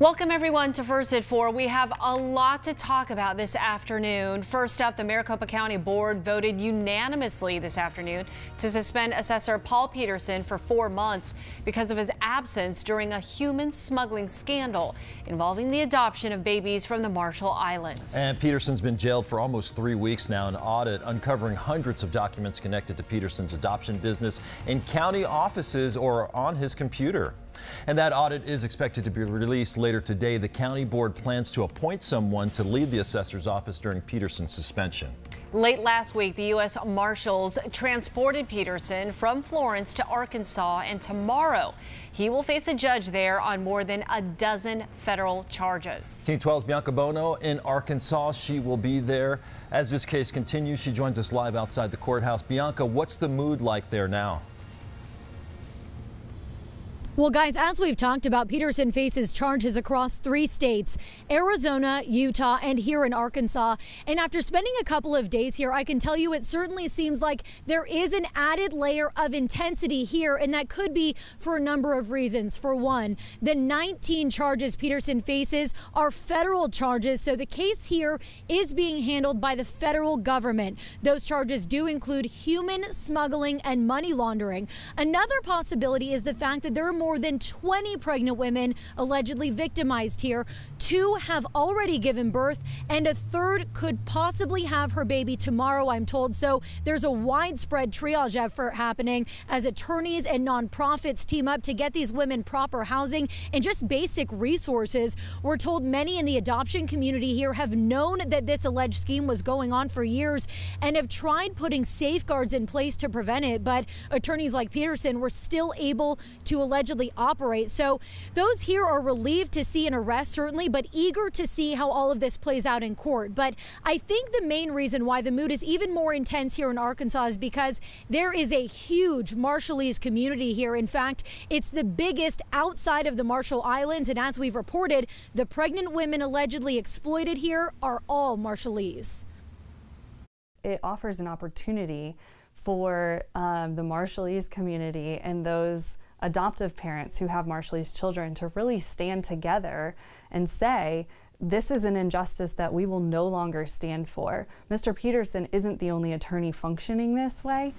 Welcome everyone to First at 4. We have a lot to talk about this afternoon. First up, the Maricopa County Board voted unanimously this afternoon to suspend Assessor Paul Petersen for 4 months because of his absence during a human smuggling scandal involving the adoption of babies from the Marshall Islands. And Petersen's been jailed for almost 3 weeks now. An audit uncovering hundreds of documents connected to Petersen's adoption business in county offices or on his computer. And that audit is expected to be released later today. The county board plans to appoint someone to lead the assessor's office during Petersen's suspension. Late last week, the U.S. Marshals transported Petersen from Florence to Arkansas, and tomorrow he will face a judge there on more than a dozen federal charges. Team 12's Bianca Bono in Arkansas. She will be there as this case continues. She joins us live outside the courthouse. Bianca, what's the mood like there now? Well, guys, as we've talked about, Petersen faces charges across 3 states, Arizona, Utah, and here in Arkansas. And after spending a couple of days here, I can tell you it certainly seems like there is an added layer of intensity here, and that could be for a number of reasons. For one, the 19 charges Petersen faces are federal charges, so the case here is being handled by the federal government. Those charges do include human smuggling and money laundering. Another possibility is the fact that there are more than 20 pregnant women allegedly victimized here. 2 have already given birth, and a 3rd could possibly have her baby tomorrow, I'm told. So there's a widespread triage effort happening as attorneys and nonprofits team up to get these women proper housing and just basic resources. We're told many in the adoption community here have known that this alleged scheme was going on for years and have tried putting safeguards in place to prevent it, but attorneys like Petersen were still able to allegedly operate. So those here are relieved to see an arrest, certainly, but eager to see how all of this plays out in court. But I think the main reason why the mood is even more intense here in Arkansas is because there is a huge Marshallese community here. In fact, it's the biggest outside of the Marshall Islands, and as we've reported, the pregnant women allegedly exploited here are all Marshallese. It offers an opportunity for the Marshallese community and those adoptive parents who have Marshallese children to really stand together and say, this is an injustice that we will no longer stand for. Mr. Petersen isn't the only attorney functioning this way.